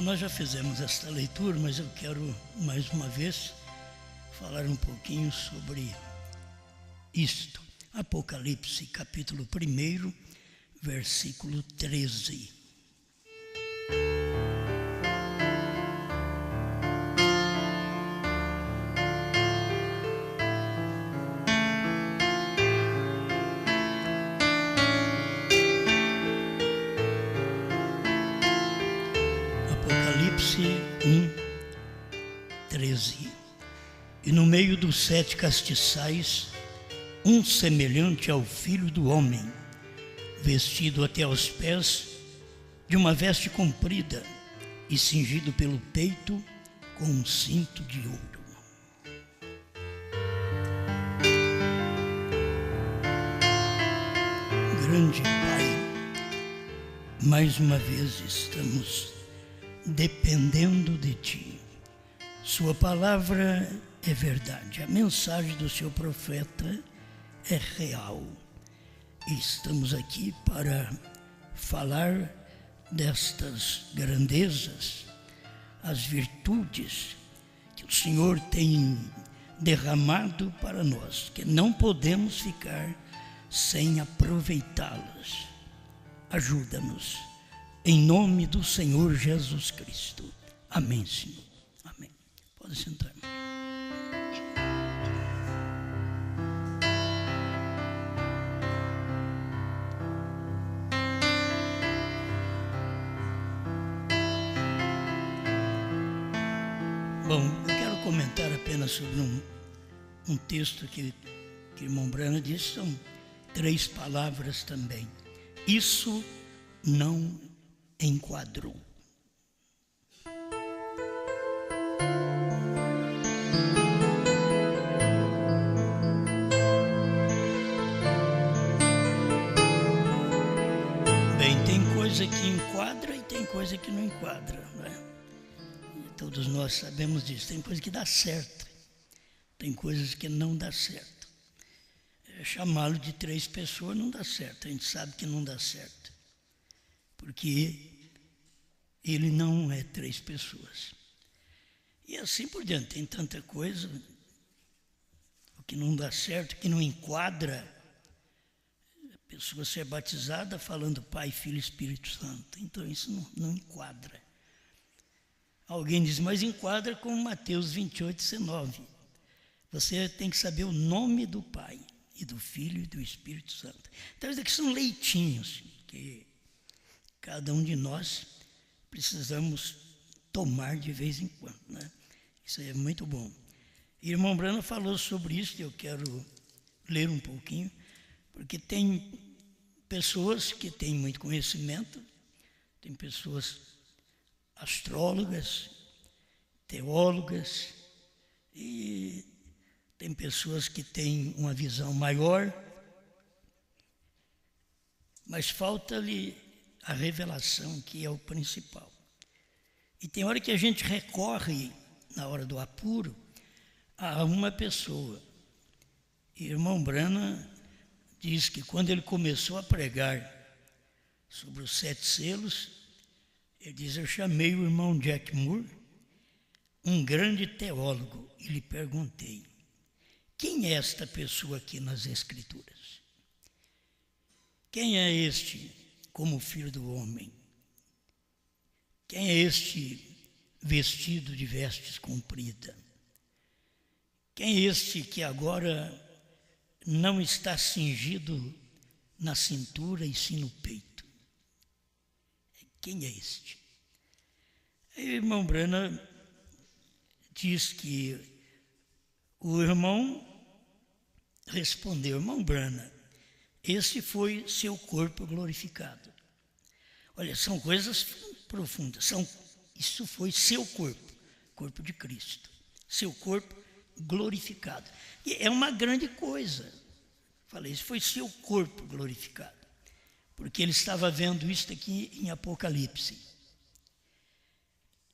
nós já fizemos esta leitura, mas eu quero mais uma vez falar um pouquinho sobre isto. Apocalipse, capítulo 1, versículo 13. Apocalipse 1:13. E no meio dos 7 castiçais, um semelhante ao Filho do Homem, vestido até aos pés de uma veste comprida e cingido pelo peito com um cinto de ouro. Grande Pai, mais uma vez estamos dependendo de Ti. Sua palavra é verdade, a mensagem do seu profeta é real. E estamos aqui para falar destas grandezas, as virtudes que o Senhor tem derramado para nós, que não podemos ficar sem aproveitá-las. Ajuda-nos, em nome do Senhor Jesus Cristo. Amém, Senhor. Amém. Pode sentar. Bom, eu quero comentar apenas sobre um texto que o irmão Brana disse, são 3 palavras também. Isso não enquadrou. Bem, tem coisa que enquadra e tem coisa que não enquadra, não é? Todos nós sabemos disso. Tem coisa que dá certo, tem coisas que não dá certo. Chamá-lo de 3 pessoas não dá certo, a gente sabe que não dá certo, porque ele não é 3 pessoas. E assim por diante, tem tanta coisa, o que não dá certo, que não enquadra, a pessoa ser batizada falando Pai, Filho e Espírito Santo, então isso não enquadra. Alguém diz, mas enquadra com Mateus 28:19. Você tem que saber o nome do Pai, e do Filho e do Espírito Santo. Então, isso aqui são leitinhos que cada um de nós precisamos tomar de vez em quando, né? Isso é muito bom. E o irmão Brana falou sobre isso, e eu quero ler um pouquinho, porque tem pessoas que têm muito conhecimento, tem pessoas astrólogas, teólogas, e tem pessoas que têm uma visão maior, mas falta-lhe a revelação, que é o principal. E tem hora que a gente recorre, na hora do apuro, a uma pessoa. E o irmão Brana diz que quando ele começou a pregar sobre os 7 selos, ele diz, eu chamei o irmão Jack Moore, um grande teólogo, e lhe perguntei, quem é esta pessoa aqui nas Escrituras? Quem é este como Filho do Homem? Quem é este vestido de vestes compridas? Quem é este que agora não está cingido na cintura e sim no peito? Quem é este? Aí o irmão Brana diz que o irmão respondeu, irmão Brana, esse foi seu corpo glorificado. Olha, são coisas profundas, isso foi seu corpo, corpo de Cristo, seu corpo glorificado. E é uma grande coisa, falei, isso foi seu corpo glorificado, porque ele estava vendo isso aqui em Apocalipse.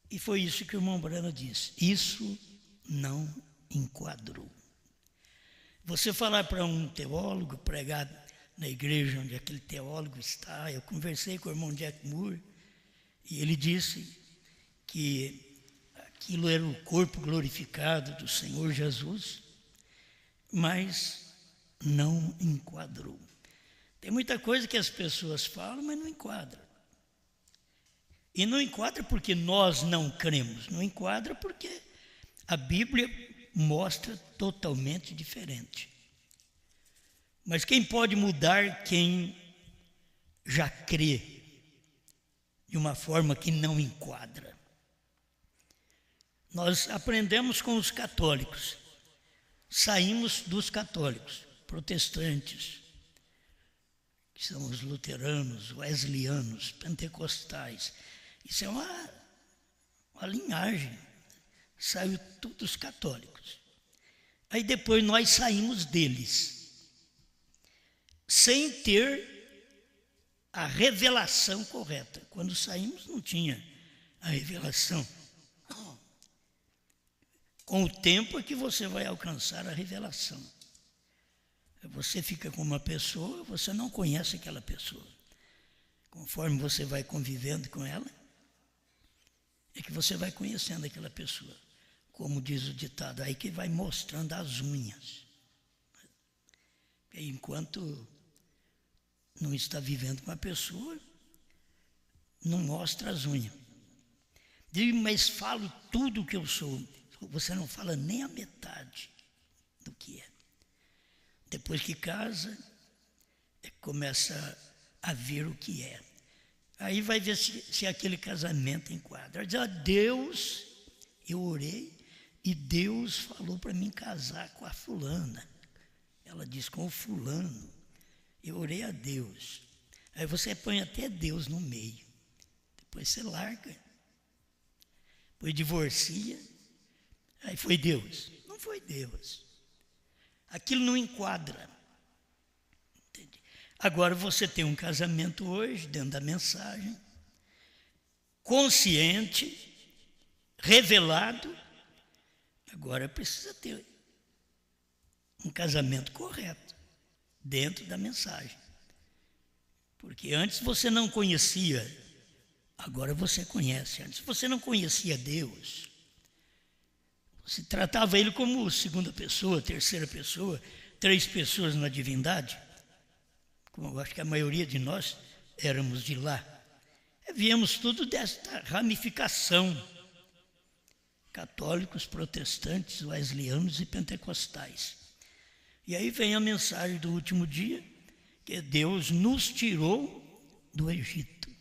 E foi isso que o irmão Brana disse, isso não enquadrou. Você falar para um teólogo, pregar na igreja onde aquele teólogo está, eu conversei com o irmão Jack Moore, e ele disse que aquilo era o corpo glorificado do Senhor Jesus, mas não enquadrou. Tem muita coisa que as pessoas falam, mas não enquadra. E não enquadra porque nós não cremos, não enquadra porque a Bíblia mostra totalmente diferente. Mas quem pode mudar quem já crê de uma forma que não enquadra? Nós aprendemos com os católicos, saímos dos católicos, protestantes, que são os luteranos, wesleyanianos, pentecostais. Isso é uma linhagem, saiu tudo dos católicos. Aí depois nós saímos deles, sem ter a revelação correta. Quando saímos não tinha a revelação. Com o tempo é que você vai alcançar a revelação. Você fica com uma pessoa, você não conhece aquela pessoa. Conforme você vai convivendo com ela, é que você vai conhecendo aquela pessoa. Como diz o ditado, aí que vai mostrando as unhas. E enquanto não está vivendo com a pessoa, não mostra as unhas. Diz, mas falo tudo o que eu sou. Você não fala nem a metade do que é. Depois que casa, começa a ver o que é. Aí vai ver se aquele casamento enquadra. Diz, Deus, eu orei e Deus falou para mim casar com a fulana. Ela diz, com o fulano. Eu orei a Deus. Aí você põe até Deus no meio. Depois você larga. Depois divorcia. Aí foi Deus. Não foi Deus. Aquilo não enquadra. Entende? Agora você tem um casamento hoje, dentro da mensagem, consciente, revelado. Agora precisa ter um casamento correto, dentro da mensagem. Porque antes você não conhecia, agora você conhece. Antes você não conhecia Deus. Você tratava ele como segunda pessoa, terceira pessoa, três pessoas na divindade. Como eu acho que a maioria de nós éramos de lá. Viemos tudo desta ramificação. Católicos, protestantes, wesleyanos e pentecostais. E aí vem a mensagem do último dia, que Deus nos tirou do Egito.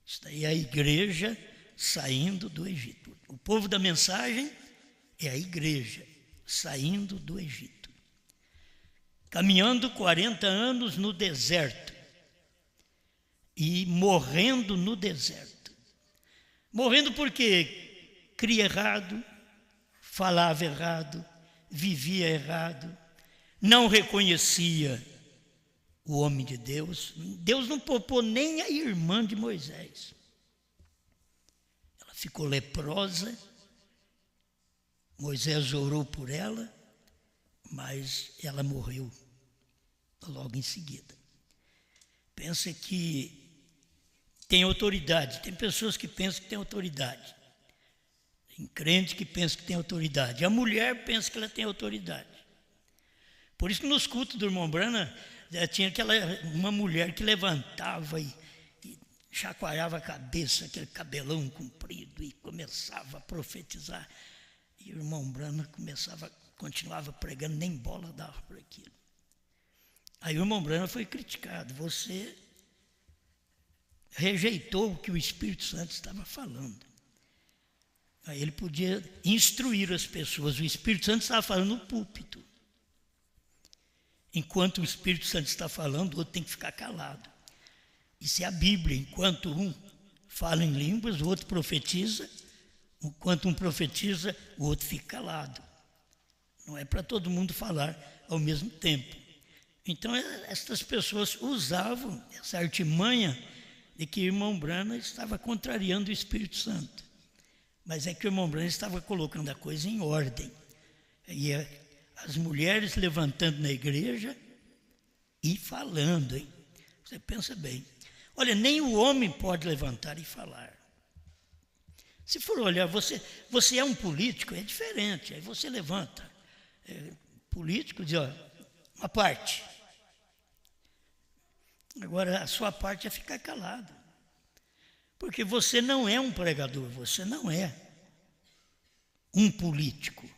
Está aí a igreja saindo do Egito. O povo da mensagem é a igreja saindo do Egito. Caminhando 40 anos no deserto e morrendo no deserto. Morrendo porque cria errado, falava errado, vivia errado, não reconhecia o homem de Deus. Deus não poupou nem a irmã de Moisés. Ela ficou leprosa. Moisés orou por ela, mas ela morreu logo em seguida. Pensa que tem autoridade. Tem pessoas que pensam que tem autoridade. Tem crente que pensa que tem autoridade. A mulher pensa que ela tem autoridade. Por isso que nos cultos do irmão Brana tinha uma mulher que levantava e chacoalhava a cabeça, aquele cabelão comprido, e começava a profetizar. E o irmão Brana continuava pregando, nem bola dava para aquilo. Aí o irmão Brana foi criticado. Você rejeitou o que o Espírito Santo estava falando. Aí ele podia instruir as pessoas. O Espírito Santo estava falando no púlpito. Enquanto o Espírito Santo está falando, o outro tem que ficar calado. Isso é a Bíblia. Enquanto um fala em línguas, o outro profetiza. Enquanto um profetiza, o outro fica calado. Não é para todo mundo falar ao mesmo tempo. Então, essas pessoas usavam essa artimanha de que o irmão Brana estava contrariando o Espírito Santo. Mas é que o irmão Brana estava colocando a coisa em ordem. E as mulheres levantando na igreja e falando. Hein? Você pensa bem. Olha, nem o homem pode levantar e falar. Se for olhar, você é um político, é diferente. Aí você levanta. Político diz, ó, uma parte. Agora, a sua parte é ficar calado. Porque você não é um pregador, você não é um político.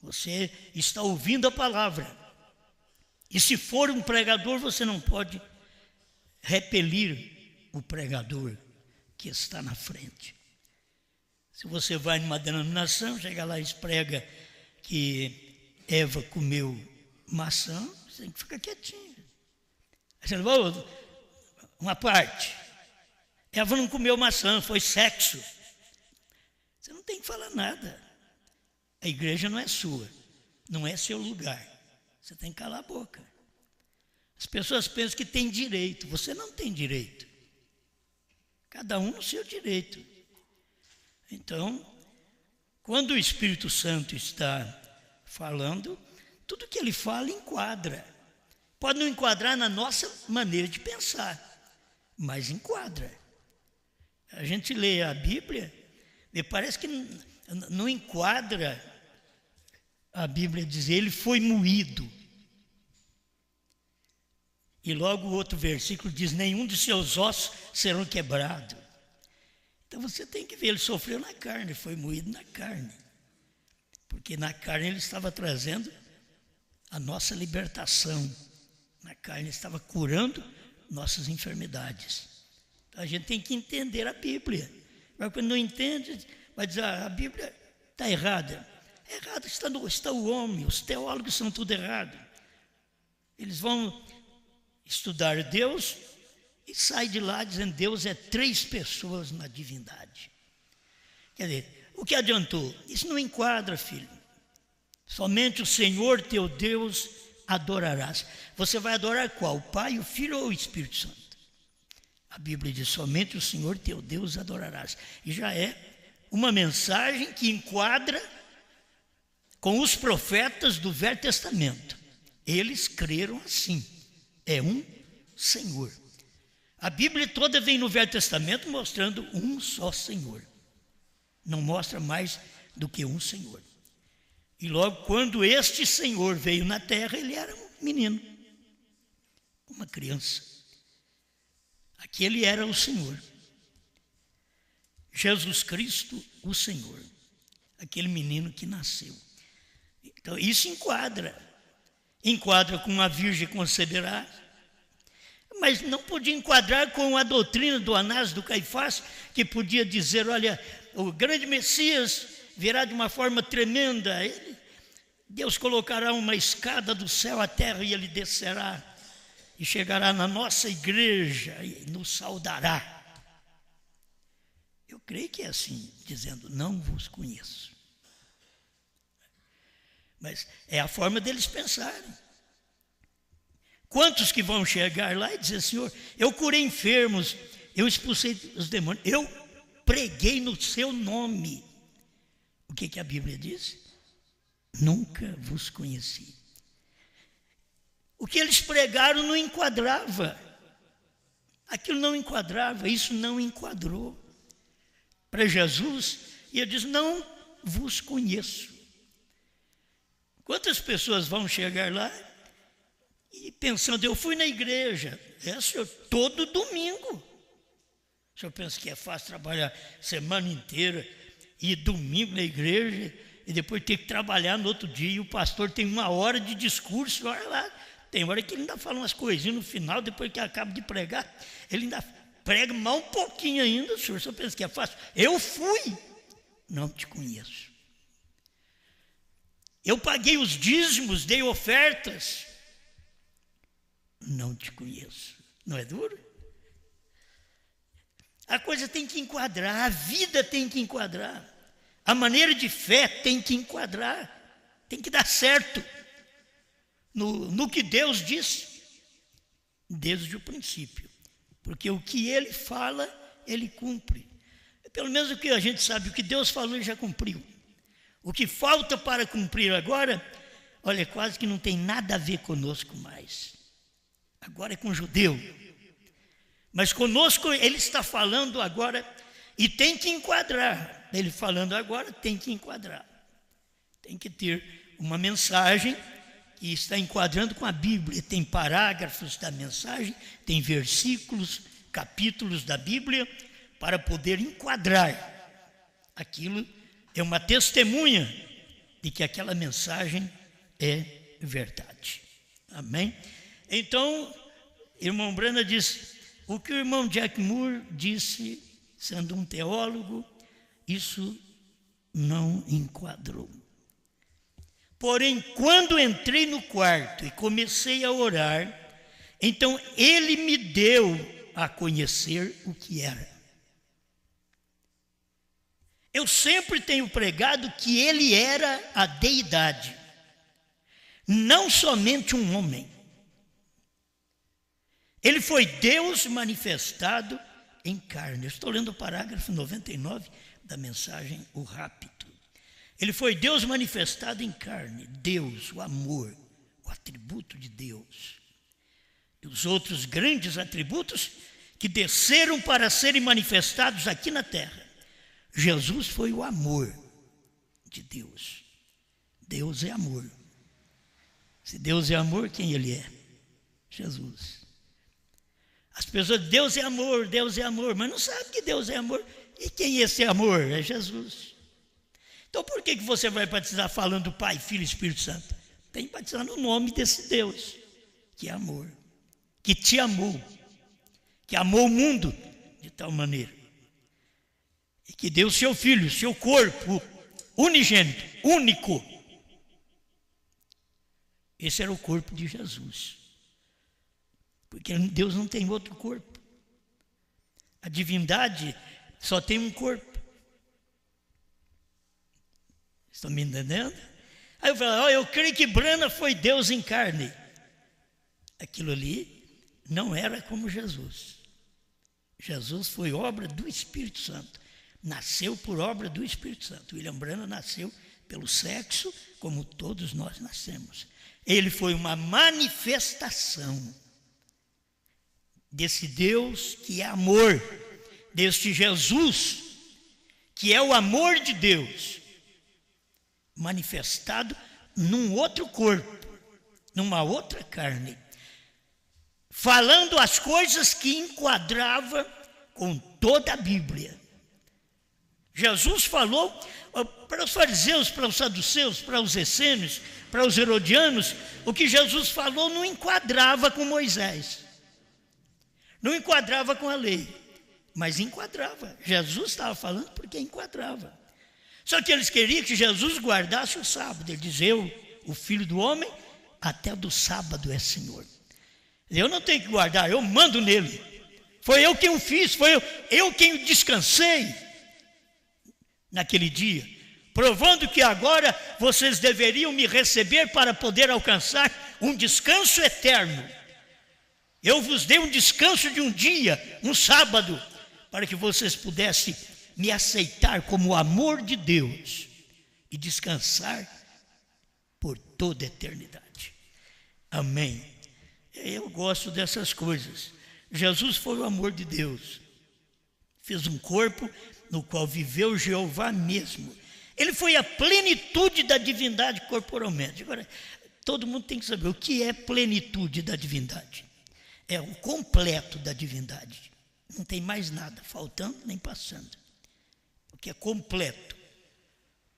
Você está ouvindo a palavra. E se for um pregador, você não pode repelir o pregador que está na frente. Se você vai numa denominação, chega lá e prega que Eva comeu maçã, você tem que ficar quietinho. Aí você fala, uma parte. Eva não comeu maçã, foi sexo. Você não tem que falar nada. A igreja não é sua, não é seu lugar. Você tem que calar a boca. As pessoas pensam que tem direito. Você não tem direito. Cada um no seu direito. Então, quando o Espírito Santo está falando, tudo que ele fala enquadra. Pode não enquadrar na nossa maneira de pensar, mas enquadra. A gente lê a Bíblia e parece que não enquadra. A Bíblia diz, ele foi moído. E logo o outro versículo diz, nenhum de seus ossos serão quebrados. Então você tem que ver, ele sofreu na carne, foi moído na carne. Porque na carne ele estava trazendo a nossa libertação. Na carne ele estava curando nossas enfermidades. Então a gente tem que entender a Bíblia. Mas quando não entende, vai dizer, a Bíblia está errada. Errado está o homem, os teólogos são tudo errado. Eles vão estudar Deus e saem de lá dizendo Deus é 3 pessoas na divindade. Quer dizer, o que adiantou? Isso não enquadra, filho. Somente o Senhor teu Deus adorarás. Você vai adorar qual? O Pai, o Filho ou o Espírito Santo? A Bíblia diz, somente o Senhor teu Deus adorarás. E já é uma mensagem que enquadra com os profetas do Velho Testamento. Eles creram assim. É um Senhor. A Bíblia toda vem no Velho Testamento mostrando um só Senhor. Não mostra mais do que um Senhor. E logo quando este Senhor veio na terra, ele era um menino, uma criança. Aquele era o Senhor. Jesus Cristo, o Senhor. Aquele menino que nasceu. Então isso enquadra com uma virgem conceberá, mas não podia enquadrar com a doutrina do Anás, do Caifás, que podia dizer, olha, o grande Messias virá de uma forma tremenda, Deus colocará uma escada do céu à terra e ele descerá e chegará na nossa igreja e nos saudará. Eu creio que é assim, dizendo, não vos conheço. Mas é a forma deles pensarem. Quantos que vão chegar lá e dizer, Senhor, eu curei enfermos, eu expulsei os demônios, eu preguei no seu nome. O que a Bíblia diz? Nunca vos conheci. O que eles pregaram não enquadrava. Aquilo não enquadrava, isso não enquadrou. Para Jesus, e ele diz, não vos conheço. Quantas pessoas vão chegar lá e pensando, eu fui na igreja, senhor, todo domingo. O senhor pensa que é fácil trabalhar semana inteira, ir domingo na igreja e depois ter que trabalhar no outro dia, e o pastor tem 1 hora de discurso, olha lá, tem hora que ele ainda fala umas coisinhas no final, depois que acaba de pregar, ele ainda prega mais um pouquinho ainda, o senhor pensa que é fácil. Eu fui, não te conheço. Eu paguei os dízimos, dei ofertas, não te conheço. Não é duro? A coisa tem que enquadrar, a vida tem que enquadrar, a maneira de fé tem que enquadrar, tem que dar certo no que Deus disse desde o princípio, porque o que Ele fala, Ele cumpre. Pelo menos o que a gente sabe, o que Deus falou, Ele já cumpriu. O que falta para cumprir agora, olha, quase que não tem nada a ver conosco mais. Agora é com o judeu. Mas conosco ele está falando agora E tem que enquadrar. Ele falando agora, tem que enquadrar. Tem que ter uma mensagem que está enquadrando com a Bíblia. Tem parágrafos da mensagem, tem versículos, capítulos da Bíblia, para poder enquadrar. Aquilo é uma testemunha de que aquela mensagem é verdade. Amém? Então, irmão Branham diz, o que o irmão Jack Moore disse, sendo um teólogo, isso não enquadrou. Porém, quando entrei no quarto e comecei a orar, então ele me deu a conhecer o que era. Eu sempre tenho pregado que ele era a deidade, não somente um homem. Ele foi Deus manifestado em carne. Eu estou lendo o parágrafo 99 da mensagem O Rápido. Ele foi Deus manifestado em carne, Deus, o amor, o atributo de Deus. E os outros grandes atributos que desceram para serem manifestados aqui na terra. Jesus foi o amor de Deus. Deus é amor. Se Deus é amor, quem Ele é? Jesus. As pessoas dizem, Deus é amor, mas não sabem que Deus é amor. E quem é esse amor? É Jesus. Então por que você vai batizar falando do Pai, Filho e Espírito Santo? Tem que batizar no nome desse Deus, que é amor, que te amou, que amou o mundo de tal maneira. E que deu o seu Filho, seu corpo unigênito, único. Esse era o corpo de Jesus. Porque Deus não tem outro corpo. A divindade só tem um corpo. Estão me entendendo? Aí eu falo, eu creio que Branham foi Deus em carne. Aquilo ali não era como Jesus. Jesus foi obra do Espírito Santo. Nasceu por obra do Espírito Santo. William Branham nasceu pelo sexo, como todos nós nascemos. Ele foi uma manifestação desse Deus que é amor, deste Jesus, que é o amor de Deus, manifestado num outro corpo, numa outra carne, falando as coisas que enquadrava com toda a Bíblia. Jesus falou para os fariseus, para os saduceus, para os essênios, para os herodianos, o que Jesus falou não enquadrava com Moisés, não enquadrava com a lei, mas enquadrava. Jesus estava falando porque enquadrava. Só que eles queriam que Jesus guardasse o sábado. Ele diz, o Filho do Homem, até do sábado é Senhor. Eu não tenho que guardar, eu mando nele. Foi eu quem o fiz, foi eu quem o descansei naquele dia, provando que agora vocês deveriam me receber para poder alcançar um descanso eterno. Eu vos dei um descanso de um dia, um sábado, para que vocês pudessem me aceitar como o amor de Deus e descansar por toda a eternidade. Amém. Eu gosto dessas coisas. Jesus foi o amor de Deus. Fez um corpo no qual viveu Jeová mesmo. Ele foi a plenitude da divindade corporalmente. Agora, todo mundo tem que saber o que é plenitude da divindade. É o completo da divindade. Não tem mais nada, faltando nem passando. O que é completo.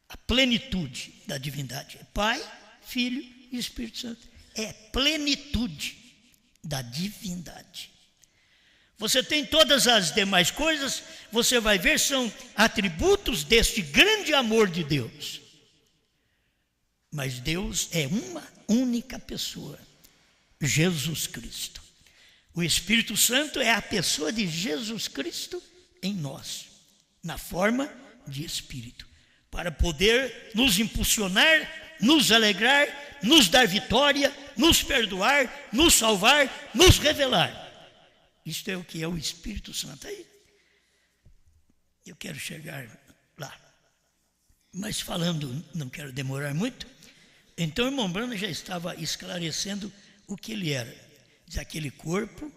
A plenitude da divindade. É Pai, Filho e Espírito Santo. É plenitude da divindade. Você tem todas as demais coisas, você vai ver, são atributos deste grande amor de Deus. Mas Deus é uma única pessoa, Jesus Cristo. O Espírito Santo é a pessoa de Jesus Cristo em nós, na forma de Espírito, para poder nos impulsionar, nos alegrar, nos dar vitória, nos perdoar, nos salvar, nos revelar. Isto é o que é o Espírito Santo. Aí eu quero chegar lá. Mas falando, não quero demorar muito. Então o irmão Branham já estava esclarecendo o que ele era. Diz aquele corpo,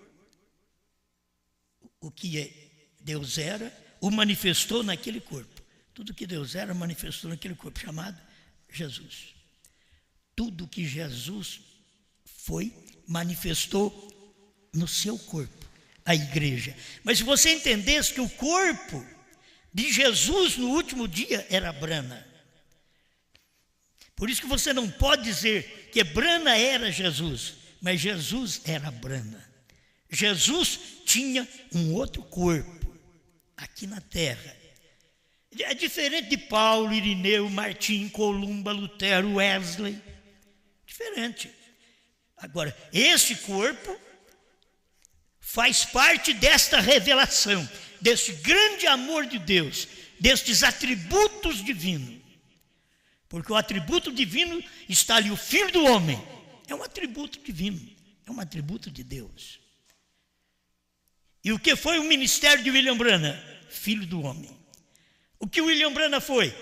o que Deus era, o manifestou naquele corpo. Tudo que Deus era manifestou naquele corpo chamado Jesus. Tudo que Jesus foi, manifestou no seu corpo, a igreja. Mas se você entendesse que o corpo de Jesus no último dia era brana. Por isso que você não pode dizer que brana era Jesus, mas Jesus era brana. Jesus tinha um outro corpo aqui na terra. É diferente de Paulo, Irineu, Martim, Columba, Lutero, Wesley. Diferente. Agora, esse corpo faz parte desta revelação, desse grande amor de Deus, destes atributos divinos. Porque o atributo divino está ali, o Filho do Homem. É um atributo divino, é um atributo de Deus. E o que foi o ministério de William Branham? Filho do Homem. O que William Branham foi?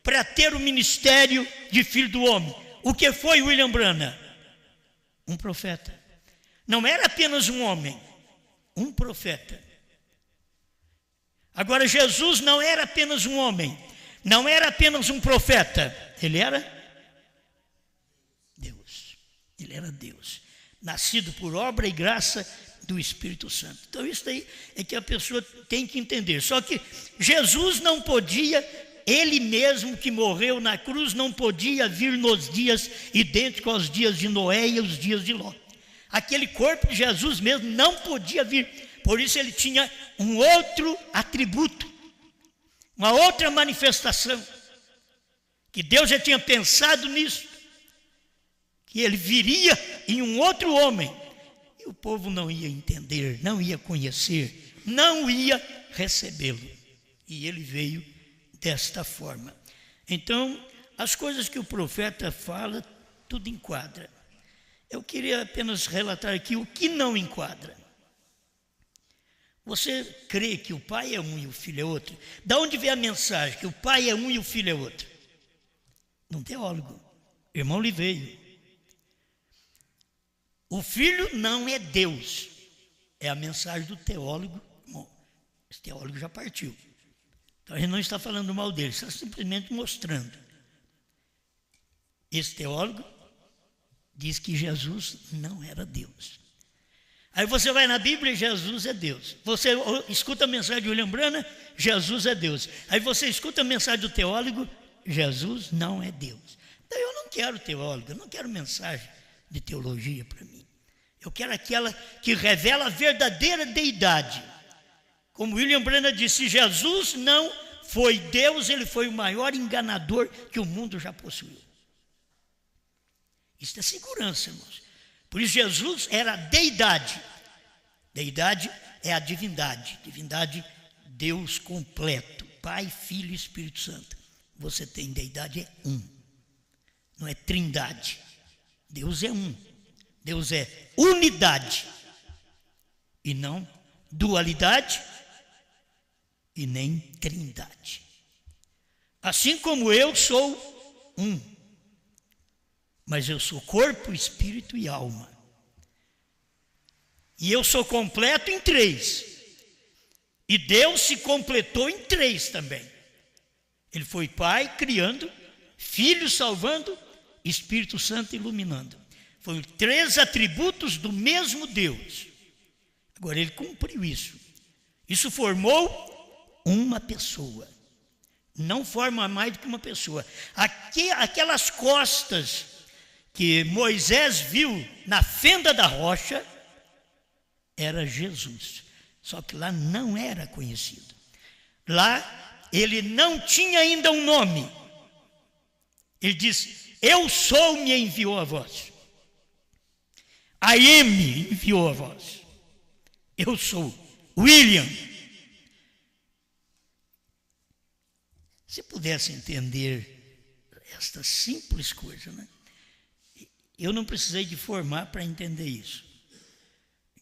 Para ter o ministério de Filho do Homem. O que foi William Branham? Um profeta. Não era apenas um homem, um profeta. Agora, Jesus não era apenas um homem, não era apenas um profeta, ele era Deus. Ele era Deus, nascido por obra e graça do Espírito Santo. Então isso aí é que a pessoa tem que entender. Só que Jesus não podia, ele mesmo que morreu na cruz, não podia vir nos dias idênticos aos dias de Noé e aos dias de Ló. Aquele corpo de Jesus mesmo não podia vir. Por isso ele tinha um outro atributo, uma outra manifestação, que Deus já tinha pensado nisso, que ele viria em um outro homem, e o povo não ia entender, não ia conhecer, não ia recebê-lo. E ele veio desta forma. Então, as coisas que o profeta fala, tudo enquadra. Eu queria apenas relatar aqui o que não enquadra. Você crê que o pai é um e o filho é outro? Da onde vem a mensagem que o pai é um e o filho é outro? De um teólogo, irmão Liveio. O filho não é Deus, é a mensagem do teólogo. Bom, esse teólogo já partiu. Então a gente não está falando mal dele, está simplesmente mostrando. Esse teólogo diz que Jesus não era Deus. Aí você vai na Bíblia, Jesus é Deus. Você escuta a mensagem de William Branham, Jesus é Deus. Aí você escuta a mensagem do teólogo, Jesus não é Deus. Então eu não quero teólogo, eu não quero mensagem de teologia para mim. Eu quero aquela que revela a verdadeira deidade. Como William Branham disse, se Jesus não foi Deus, ele foi o maior enganador que o mundo já possuiu. Isso é segurança, irmãos. Por isso Jesus era a deidade. Deidade é a divindade. Divindade, Deus completo. Pai, Filho e Espírito Santo. Você tem deidade, é um. Não é trindade. Deus é um. Deus é unidade. E não dualidade e nem trindade. Assim como eu sou um. Mas eu sou corpo, espírito e alma. E eu sou completo em três. E Deus se completou em três também. Ele foi Pai criando, Filho salvando, Espírito Santo iluminando. Foram três atributos do mesmo Deus. Agora ele cumpriu isso. Isso formou uma pessoa. Não forma mais do que uma pessoa. Aquelas costas que Moisés viu na fenda da rocha, era Jesus. Só que lá não era conhecido. Lá ele não tinha ainda um nome. Ele diz, eu sou, me enviou a vós. A M enviou a vós. Eu sou William. Se pudesse entender esta simples coisa, né? Eu não precisei de formar para entender isso.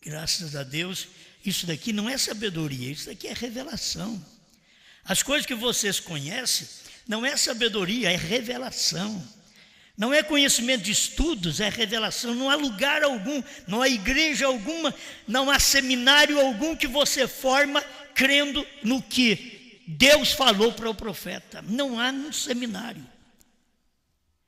Graças a Deus, isso daqui não é sabedoria, isso daqui é revelação. As coisas que vocês conhecem não é sabedoria, é revelação. Não é conhecimento de estudos, é revelação. Não há lugar algum, não há igreja alguma, não há seminário algum que você forma crendo no que Deus falou para o profeta. Não há um seminário.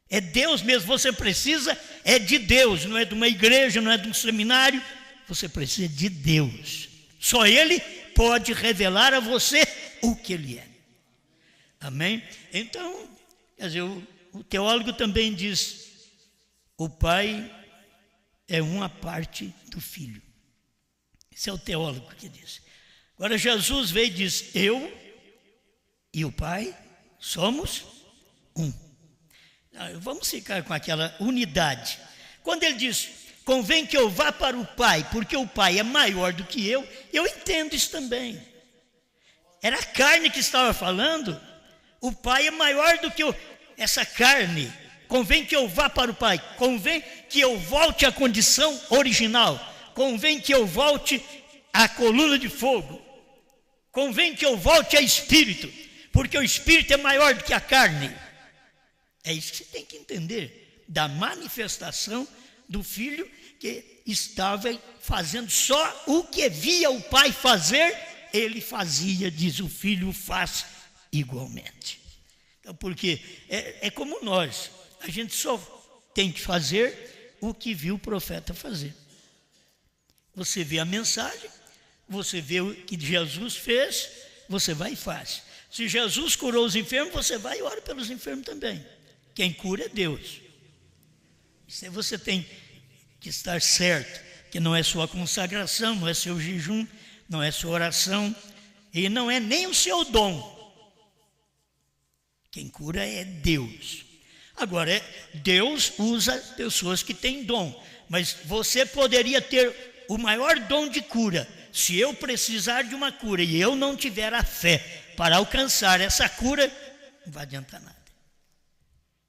É Deus mesmo, você precisa, é de Deus, não é de uma igreja, não é de um seminário, você precisa de Deus. Só Ele pode revelar a você o que Ele é. Amém? Então, quer dizer, o teólogo também diz, o Pai é uma parte do Filho. Esse é o teólogo que diz. Agora Jesus veio e diz, eu e o Pai somos um. Vamos ficar com aquela unidade. Quando ele diz, convém que eu vá para o Pai, porque o Pai é maior do que eu entendo isso também. Era a carne que estava falando, o Pai é maior do que essa carne. Convém que eu vá para o Pai, convém que eu volte à condição original, convém que eu volte à coluna de fogo, convém que eu volte a Espírito, porque o Espírito é maior do que a carne. É isso que você tem que entender, da manifestação do Filho que estava fazendo só o que via o Pai fazer, ele fazia, diz o Filho, faz igualmente. Então, porque é como nós, a gente só tem que fazer o que viu o profeta fazer. Você vê a mensagem, você vê o que Jesus fez, você vai e faz. Se Jesus curou os enfermos, você vai e ora pelos enfermos também. Quem cura é Deus. Isso aí você tem que estar certo, que não é sua consagração, não é seu jejum, não é sua oração, e não é nem o seu dom. Quem cura é Deus. Agora, Deus usa pessoas que têm dom, mas você poderia ter o maior dom de cura. Se eu precisar de uma cura e eu não tiver a fé para alcançar essa cura, não vai adiantar nada.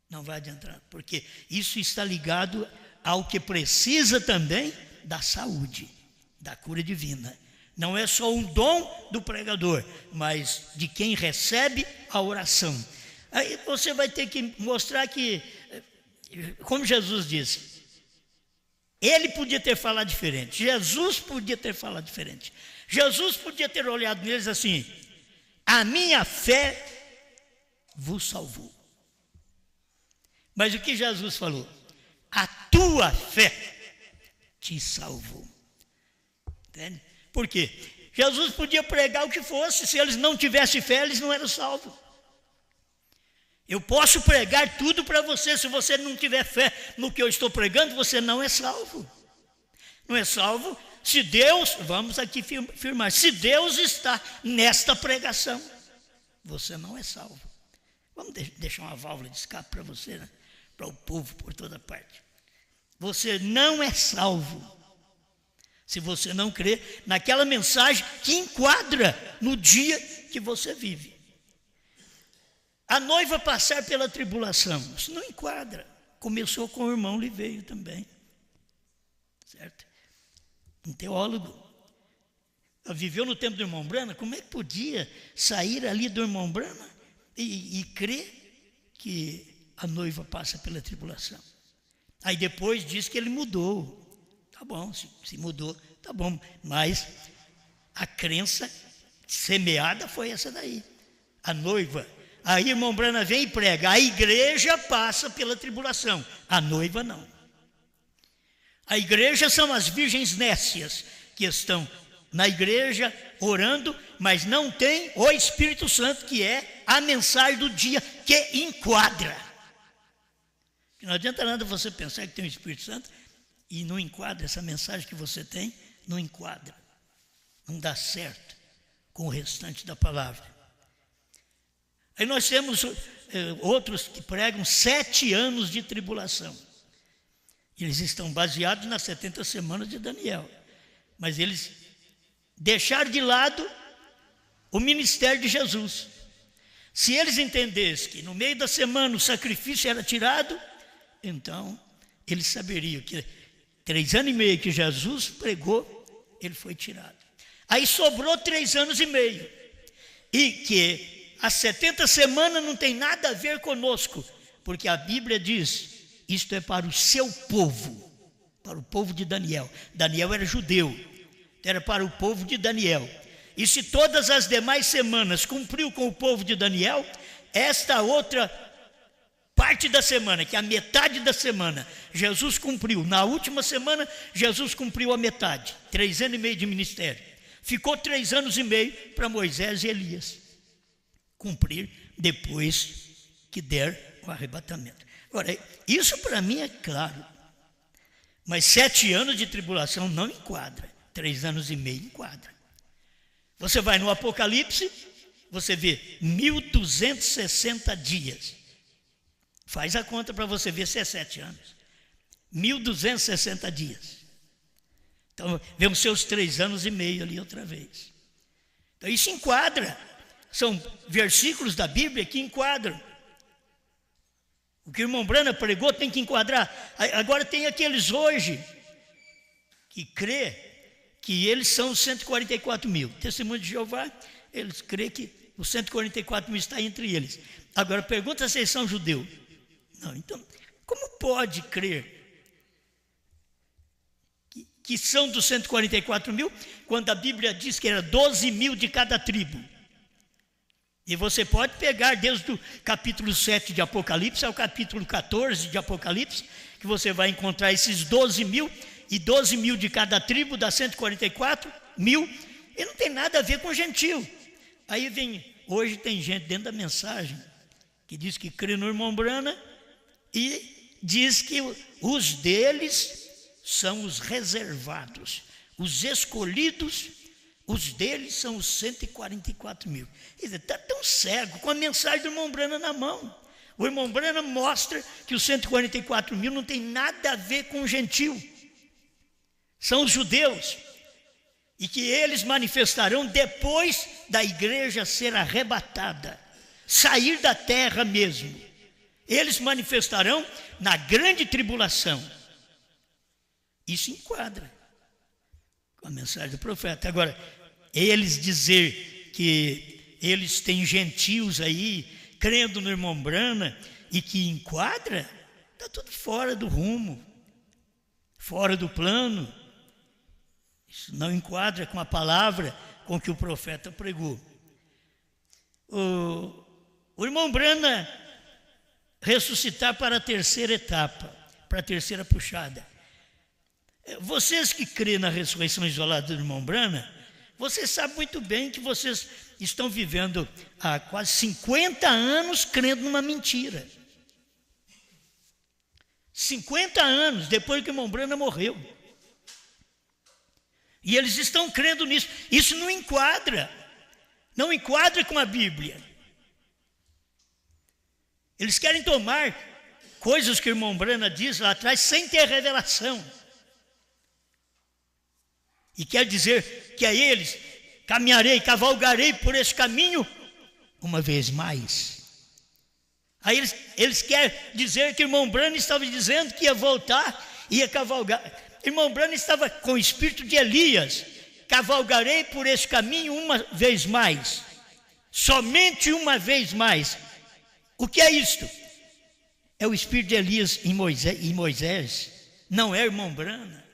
Não vai adiantar, porque isso está ligado ao que precisa também da saúde, da cura divina. Não é só um dom do pregador, mas de quem recebe a oração. Aí você vai ter que mostrar que, como Jesus disse, ele podia ter falado diferente, Jesus podia ter falado diferente. Jesus podia ter olhado neles assim, a minha fé vos salvou. Mas o que Jesus falou? A tua fé te salvou. Entende? Por quê? Jesus podia pregar o que fosse, se eles não tivessem fé, eles não eram salvos. Eu posso pregar tudo para você, se você não tiver fé no que eu estou pregando, você não é salvo. Não é salvo se Deus, vamos aqui firmar, se Deus está nesta pregação, você não é salvo. Vamos deixar uma válvula de escape para você, né? Para o povo por toda parte. Você não é salvo se você não crê naquela mensagem que enquadra no dia que você vive. A noiva passar pela tribulação, isso não enquadra. Começou com o irmão Liveio também, certo? Um teólogo. Viveu no tempo do irmão Brana, como é que podia sair ali do irmão Brana e crer que a noiva passa pela tribulação? Aí depois diz que ele mudou. Tá bom, se mudou, tá bom. Mas a crença semeada foi essa daí. A noiva. Aí irmão Brana vem e prega. A igreja passa pela tribulação. A noiva não. A igreja são as virgens nécias que estão na igreja orando, mas não tem o Espírito Santo, que é a mensagem do dia que enquadra. Não adianta nada você pensar que tem o Espírito Santo e não enquadra essa mensagem que você tem, não enquadra. Não dá certo com o restante da palavra. Aí nós temos outros que pregam 7 anos de tribulação. Eles estão baseados nas 70 semanas de Daniel. Mas eles deixaram de lado o ministério de Jesus. Se eles entendessem que no meio da semana o sacrifício era tirado, então eles saberiam que 3 anos e meio que Jesus pregou, ele foi tirado. Aí sobrou 3 anos e meio. E que as 70 semanas não tem nada a ver conosco, porque a Bíblia diz, isto é para o seu povo, para o povo de Daniel. Daniel era judeu, era para o povo de Daniel. E se todas as demais semanas cumpriu com o povo de Daniel, esta outra parte da semana, que é a metade da semana, Jesus cumpriu. Na última semana, Jesus cumpriu a metade, 3 anos e meio de ministério. Ficou 3 anos e meio para Moisés e Elias cumprir depois que der o arrebatamento. Agora, isso para mim é claro, mas 7 anos de tribulação não enquadra, 3 anos e meio enquadra. Você vai no Apocalipse, você vê 1260 dias. Faz a conta para você ver se é 7 anos. 1260 dias. Então, vemos seus 3 anos e meio ali outra vez. Então, isso enquadra. São versículos da Bíblia que enquadram. O que o irmão Brana pregou tem que enquadrar. Agora tem aqueles hoje que crê que eles são os 144 mil. Testemunho de Jeová, eles crêem que os 144 mil está entre eles. Agora pergunta se eles são judeus. Não, então, como pode crer que são dos 144 mil, quando a Bíblia diz que era 12 mil de cada tribo? E você pode pegar desde o capítulo 7 de Apocalipse ao capítulo 14 de Apocalipse, que você vai encontrar esses 12 mil, e 12 mil de cada tribo, dá 144 mil, e não tem nada a ver com gentil. Aí hoje tem gente dentro da mensagem, que diz que crê no irmão Brana, e diz que os deles são os reservados, os escolhidos, os deles são os 144 mil. Está tão cego, com a mensagem do irmão Brana na mão. O irmão Brana mostra que os 144 mil não tem nada a ver com o gentil. São os judeus. E que eles manifestarão depois da igreja ser arrebatada, sair da terra mesmo. Eles manifestarão na grande tribulação. Isso enquadra com a mensagem do profeta. Agora, eles dizer que eles têm gentios aí, crendo no irmão Brana, e que enquadra, está tudo fora do rumo, fora do plano. Isso não enquadra com a palavra com que o profeta pregou. O irmão Brana ressuscitar para a terceira etapa, para a terceira puxada. Vocês que crêem na ressurreição isolada do irmão Brana, vocês sabem muito bem que vocês estão vivendo há quase 50 anos crendo numa mentira. 50 anos depois que o irmão Brana morreu. E eles estão crendo nisso. Isso não enquadra com a Bíblia. Eles querem tomar coisas que o irmão Brana diz lá atrás sem ter revelação. E quer dizer que a eles cavalgarei por esse caminho uma vez mais. Aí eles querem dizer que o irmão Brana estava dizendo que ia voltar, ia cavalgar. Irmão Brana estava com o espírito de Elias. Cavalgarei por esse caminho uma vez mais. Somente uma vez mais. O que é isto? É o espírito de Elias em Moisés. Não é irmão Brana.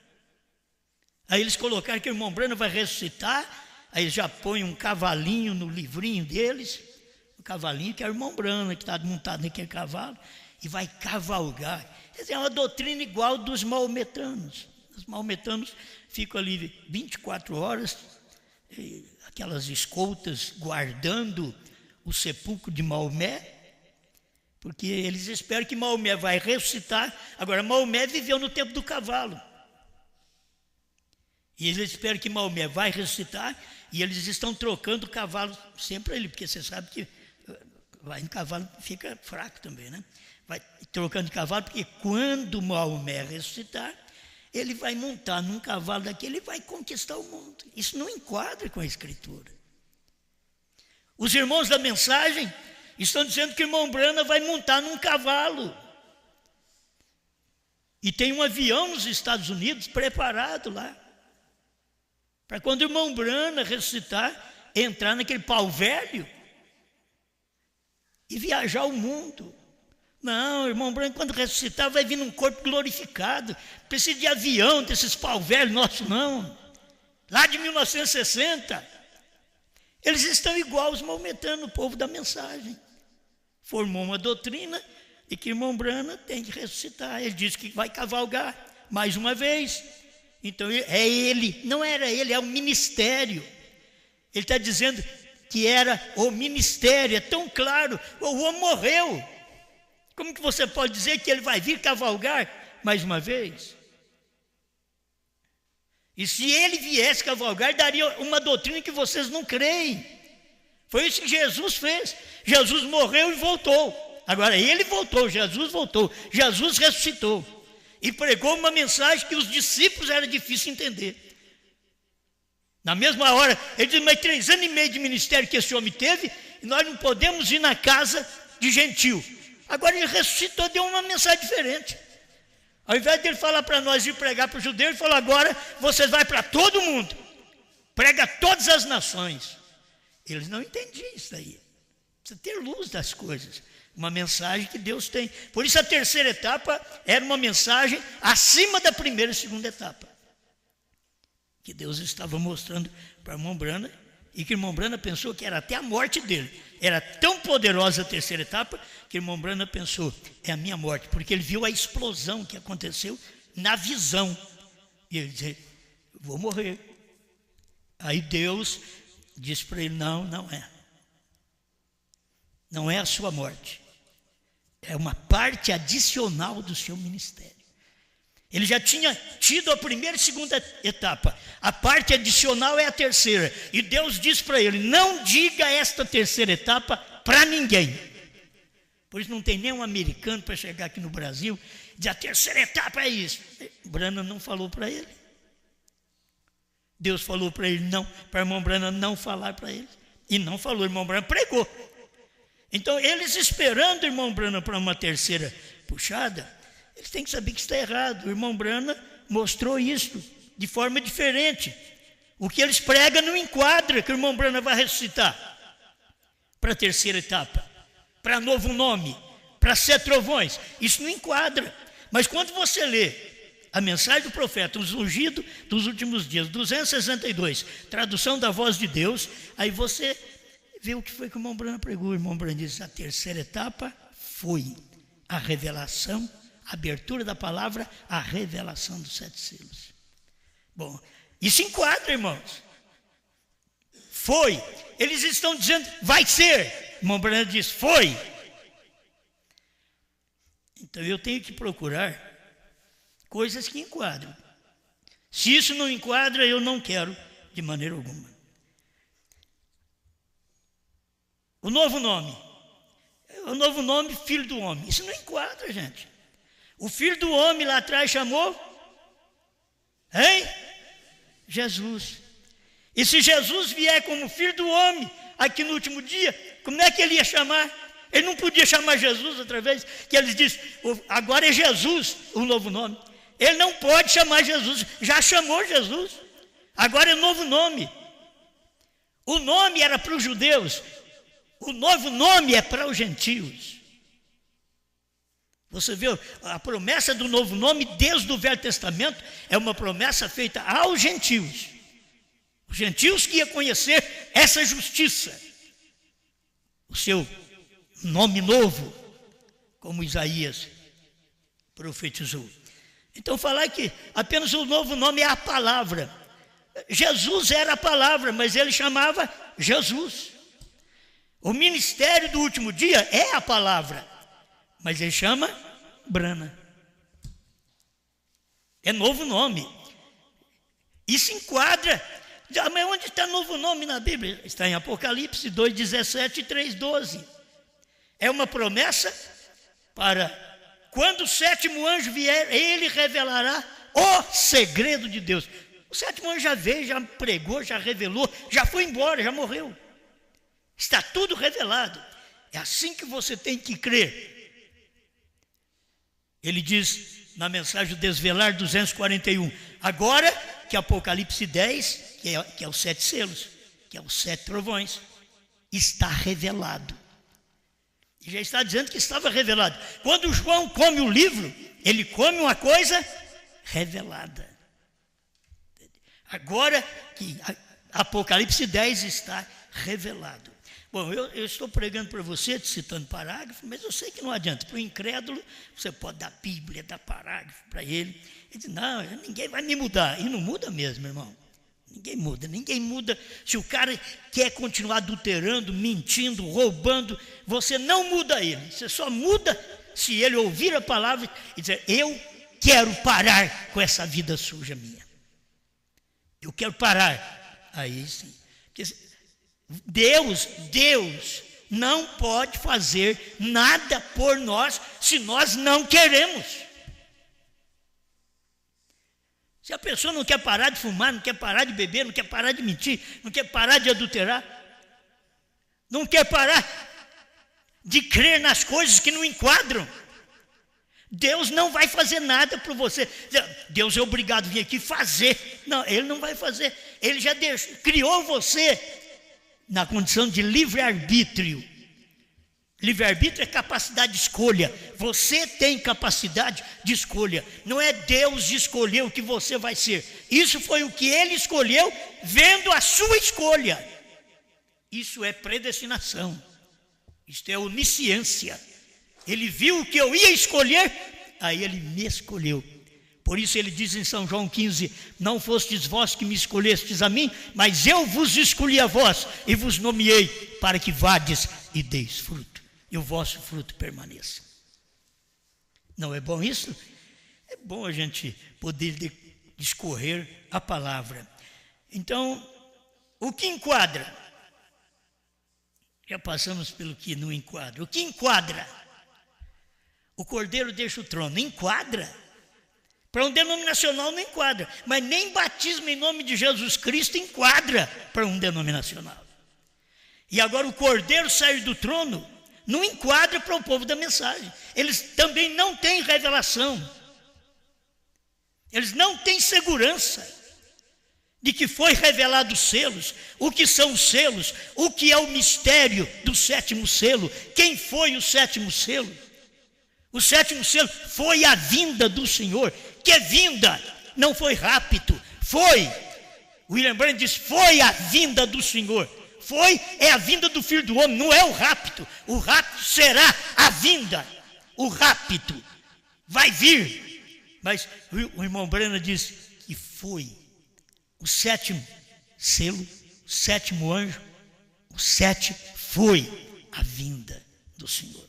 Aí eles colocaram que o irmão Brana vai ressuscitar. Aí eles já põem um cavalinho no livrinho deles. Um cavalinho que é o irmão Brana, que está montado naquele cavalo. E vai cavalgar. Essa é uma doutrina igual dos maometanos. Os maometanos ficam ali 24 horas, aquelas escoltas guardando o sepulcro de Maomé, porque eles esperam que Maomé vai ressuscitar. Agora, Maomé viveu no tempo do cavalo. E eles esperam que Maomé vai ressuscitar, e eles estão trocando o cavalo sempre ali, porque você sabe que vai em cavalo fica fraco também, né? Vai trocando de cavalo, porque quando Maomé ressuscitar, ele vai montar num cavalo daquele e vai conquistar o mundo. Isso não enquadra com a Escritura. Os irmãos da mensagem estão dizendo que o irmão Brana vai montar num cavalo. E tem um avião nos Estados Unidos preparado lá, para quando o irmão Brana ressuscitar, entrar naquele pau velho e viajar o mundo. Não, o irmão Brana, quando ressuscitar, vai vir num corpo glorificado. Precisa de avião, desses pau velhos nossos, não. Lá de 1960. Eles estão igual aos maometanos, o povo da mensagem. Formou uma doutrina e que irmão Branham tem que ressuscitar. Ele disse que vai cavalgar mais uma vez. Então é ele, não era ele, é o ministério. Ele está dizendo que era o ministério, é tão claro, o homem morreu. Como que você pode dizer que ele vai vir cavalgar mais uma vez? E se ele viesse cavalgar, daria uma doutrina que vocês não creem. Foi isso que Jesus fez. Jesus morreu e voltou. Agora ele voltou, Jesus voltou, Jesus ressuscitou. E pregou uma mensagem que os discípulos era difícil entender. Na mesma hora, ele diz, mas 3 anos e meio de ministério que esse homem teve, e nós não podemos ir na casa de gentil. Agora ele ressuscitou, deu uma mensagem diferente. Ao invés de ele falar para nós ir pregar para os judeus, ele falou, agora vocês vão para todo mundo. Prega a todas as nações. Eles não entendiam isso aí. Precisa ter luz das coisas. Uma mensagem que Deus tem. Por isso a terceira etapa era uma mensagem acima da primeira e segunda etapa. Que Deus estava mostrando para irmão Branham, e que irmão Branham pensou que era até a morte dele. Era tão poderosa a terceira etapa, que irmão Branham pensou, é a minha morte, porque ele viu a explosão que aconteceu na visão. E ele disse, vou morrer. Aí Deus disse para ele, não é. Não é a sua morte. É uma parte adicional do seu ministério. Ele já tinha tido a primeira e segunda etapa. A parte adicional é a terceira. E Deus diz para ele, não diga esta terceira etapa para ninguém. Por isso não tem nenhum americano para chegar aqui no Brasil e dizer, a terceira etapa é isso. Branham não falou para ele. Deus falou para ele não, para irmão Branham não falar para ele. E não falou, irmão Branham pregou. Então, eles esperando o irmão Branham para uma terceira puxada, eles têm que saber que está errado. O irmão Branham mostrou isso de forma diferente. O que eles pregam não enquadra que o irmão Branham vai ressuscitar para a terceira etapa, para novo nome, para 7 trovões. Isso não enquadra. Mas quando você lê a mensagem do profeta, os ungidos dos últimos dias, 262, tradução da voz de Deus, aí você vê o que foi que o irmão Branham pregou. O irmão Branham disse, a terceira etapa foi a revelação, a abertura da palavra, a revelação dos 7 selos. Bom, isso enquadra, irmãos. Foi. Eles estão dizendo, vai ser. O irmão Branham diz, foi. Então eu tenho que procurar coisas que enquadram. Se isso não enquadra, eu não quero de maneira alguma. O novo nome, filho do homem. Isso não enquadra, gente. O filho do homem lá atrás chamou, Jesus. E se Jesus vier como filho do homem aqui no último dia, como é que ele ia chamar? Ele não podia chamar Jesus outra vez, que eles dizem, agora é Jesus o novo nome. Ele não pode chamar Jesus, já chamou Jesus. Agora é novo nome. O nome era para os judeus. O novo nome é para os gentios. Você vê, a promessa do novo nome desde o Velho Testamento é uma promessa feita aos gentios. Os gentios que iam conhecer essa justiça. O seu nome novo, como Isaías profetizou. Então falar que apenas o novo nome é a palavra. Jesus era a palavra, mas ele chamava Jesus. O ministério do último dia é a palavra, mas ele chama Branham. É novo nome. Isso enquadra. Mas onde está novo nome na Bíblia? Está em Apocalipse 2,17 e 3,12. É uma promessa para quando o 7º anjo vier, ele revelará o segredo de Deus. O 7º anjo já veio, já pregou, já revelou, já foi embora, já morreu. Está tudo revelado. É assim que você tem que crer. Ele diz na mensagem do Desvelar 241, agora que Apocalipse 10, que é os 7 selos, que é os 7 trovões, está revelado. E já está dizendo que estava revelado. Quando João come o livro, ele come uma coisa revelada. Agora que Apocalipse 10 está revelado. Bom, eu estou pregando para você, citando parágrafo, mas eu sei que não adianta. Para o incrédulo, você pode dar Bíblia, dar parágrafo para ele. Ele diz, não, ninguém vai me mudar. E não muda mesmo, irmão. Ninguém muda. Se o cara quer continuar adulterando, mentindo, roubando, você não muda ele. Você só muda se ele ouvir a palavra e dizer, eu quero parar com essa vida suja minha. Eu quero parar. Aí sim. Porque Deus não pode fazer nada por nós se nós não queremos. Se a pessoa não quer parar de fumar, não quer parar de beber, não quer parar de mentir, não quer parar de adulterar, não quer parar de crer nas coisas que não enquadram, Deus não vai fazer nada por você. Deus é obrigado a vir aqui fazer. Não, Ele não vai fazer. Ele já criou você na condição de livre-arbítrio. Livre-arbítrio é capacidade de escolha. Você tem capacidade de escolha. Não é Deus escolher o que você vai ser. Isso foi o que Ele escolheu, vendo a sua escolha. Isso é predestinação. Isto é onisciência. Ele viu o que eu ia escolher, aí Ele me escolheu. Por isso Ele diz em São João 15, não fostes vós que me escolhestes a mim, mas eu vos escolhi a vós e vos nomeei para que vades e deis fruto, e o vosso fruto permaneça. Não é bom isso? É bom a gente poder discorrer a palavra. Então, o que enquadra? Já passamos pelo que não enquadra. O que enquadra? O Cordeiro deixa o trono. Enquadra. Para um denominacional não enquadra. Mas nem batismo em nome de Jesus Cristo enquadra para um denominacional. E agora o Cordeiro sair do trono não enquadra para o povo da mensagem. Eles também não têm revelação. Eles não têm segurança de que foi revelado os selos, o que são os selos, o que é o mistério do sétimo selo, quem foi o sétimo selo. O sétimo selo foi a vinda do Senhor. Que vinda? Não foi rapto, foi. William Branham diz, foi a vinda do Senhor. Foi, é a vinda do Filho do Homem, não é o rapto. O rapto será a vinda. O rapto vai vir. Mas o irmão Branham diz que foi o sétimo selo, o sétimo anjo, o sete foi a vinda do Senhor.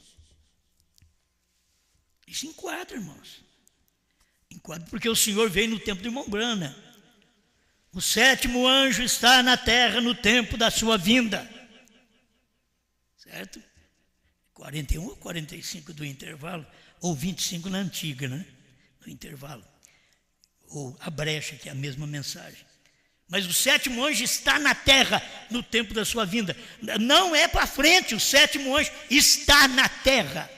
Isso enquadra, irmãos. Enquadra porque o Senhor veio no tempo de irmão Branham. O sétimo anjo está na terra no tempo da sua vinda. Certo? 41 ou 45 do intervalo, ou 25 na antiga, né? No intervalo. Ou a brecha, que é a mesma mensagem. Mas o sétimo anjo está na terra no tempo da sua vinda. Não é para frente, o sétimo anjo está na terra.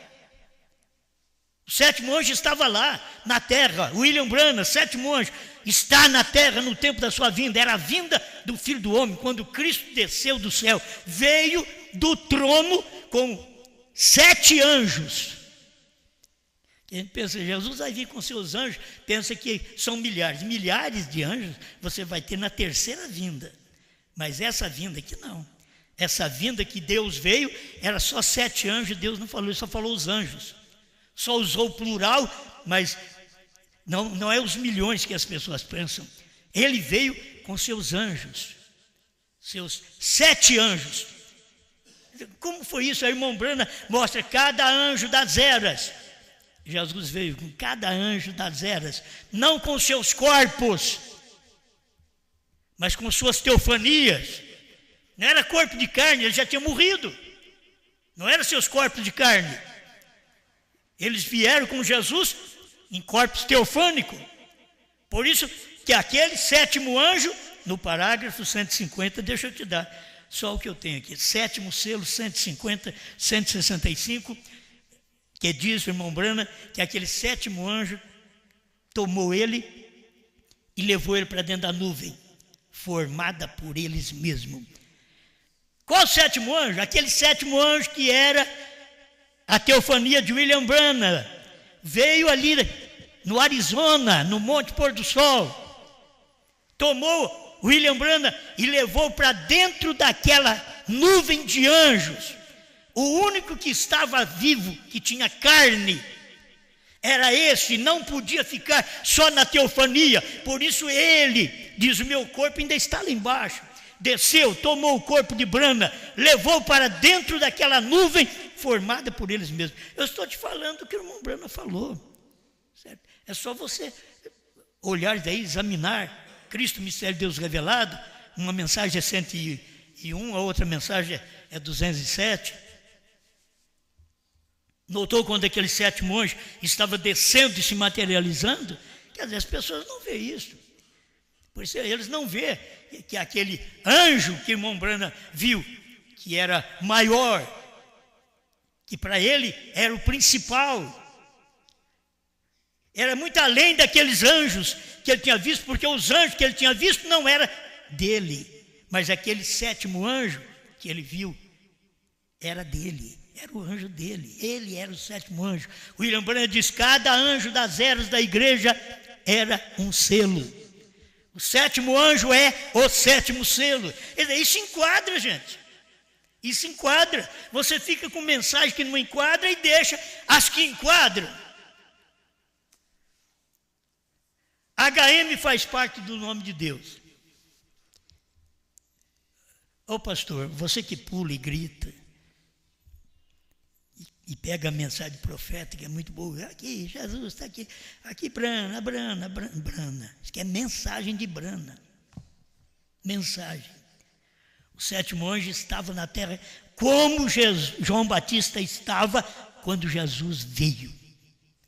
O sétimo anjo estava lá, na terra. William Branham, sétimo anjo, está na terra no tempo da sua vinda. Era a vinda do Filho do Homem, quando Cristo desceu do céu. Veio do trono com 7 anjos. A gente pensa, Jesus vai vir com seus anjos, pensa que são milhares de anjos, você vai ter na terceira vinda. Mas essa vinda aqui não. Essa vinda que Deus veio, era só 7 anjos, Deus não falou, ele só falou os anjos. Só usou o plural, mas não é os milhões que as pessoas pensam. Ele veio com seus anjos, seus 7 anjos. Como foi isso? A irmã Branham mostra cada anjo das eras. Jesus veio com cada anjo das eras, não com seus corpos, mas com suas teofanias. Não era corpo de carne, ele já tinha morrido. Não eram seus corpos de carne. Eles vieram com Jesus em corpos teofânicos. Por isso que aquele sétimo anjo, no parágrafo 150, deixa eu te dar só o que eu tenho aqui. Sétimo selo, 150, 165, que diz o irmão Branham que aquele sétimo anjo tomou ele e levou ele para dentro da nuvem, formada por eles mesmos. Qual o sétimo anjo? Aquele sétimo anjo que era a teofania de William Branham. Veio ali no Arizona, no Monte Pôr do Sol. Tomou William Branham e levou para dentro daquela nuvem de anjos. O único que estava vivo, que tinha carne, era esse, não podia ficar só na teofania. Por isso ele diz: o meu corpo ainda está lá embaixo. Desceu, tomou o corpo de Brana, levou para dentro daquela nuvem formada por eles mesmos. Eu estou te falando o que o irmão Brana falou, certo? É só você olhar daí, examinar Cristo, mistério de Deus revelado. Uma mensagem é 101, a outra mensagem é 207. Notou quando aquele sétimo anjo estava descendo e se materializando? Quer dizer, as pessoas não veem isso. Por isso eles não veem que aquele anjo que o irmão Brana viu, que era maior, que para ele era o principal, era muito além daqueles anjos que ele tinha visto, porque os anjos que ele tinha visto não era dele, mas aquele sétimo anjo que ele viu era dele, era o anjo dele, ele era o sétimo anjo. O William Branham diz: cada anjo das eras da igreja era um selo. O sétimo anjo é o sétimo selo. Isso enquadra, gente. Isso enquadra. Você fica com mensagem que não enquadra e deixa as que enquadram. HM faz parte do nome de Deus. Ô pastor, você que pula e grita e pega a mensagem profética, é muito boa. Aqui, Jesus está aqui. Aqui, Brana. Isso aqui é mensagem de Brana. Mensagem. O sétimo anjo estava na terra como João Batista estava quando Jesus veio.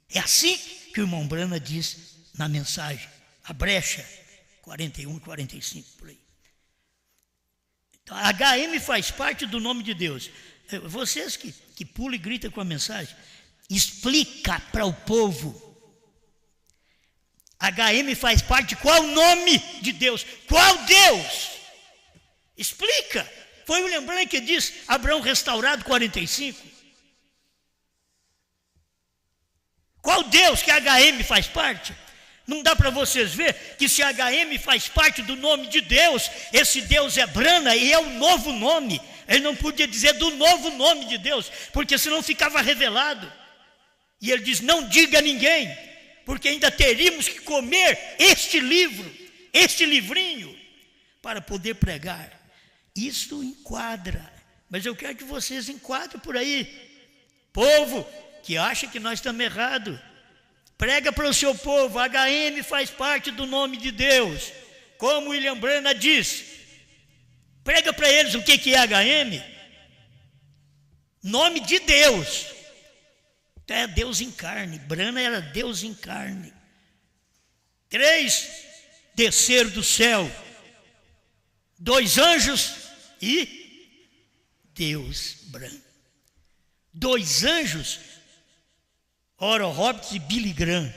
É assim que o irmão Brana diz na mensagem. A brecha, 41 e 45, por aí. Então, HM faz parte do nome de Deus. Vocês que pulam e gritam com a mensagem, explica para o povo. HM faz parte de qual nome de Deus? Qual Deus? Explica. Foi o William Branham que disse: Abraão restaurado 45. Qual Deus que HM faz parte? Não dá para vocês ver que se HM faz parte do nome de Deus, esse Deus é Brana e é o novo nome. Ele não podia dizer do novo nome de Deus, porque senão ficava revelado. E ele diz: não diga a ninguém, porque ainda teríamos que comer este livro, este livrinho, para poder pregar. Isso enquadra, mas eu quero que vocês enquadrem por aí. Povo que acha que nós estamos errados, prega para o seu povo: HM faz parte do nome de Deus, como William Branham disse. Prega para eles o que é HM. Nome de Deus. Então é Deus em carne. Branham era Deus em carne. 3 desceram do céu, 2 anjos e Deus Branham. 2 anjos, Oral Roberts e Billy Graham,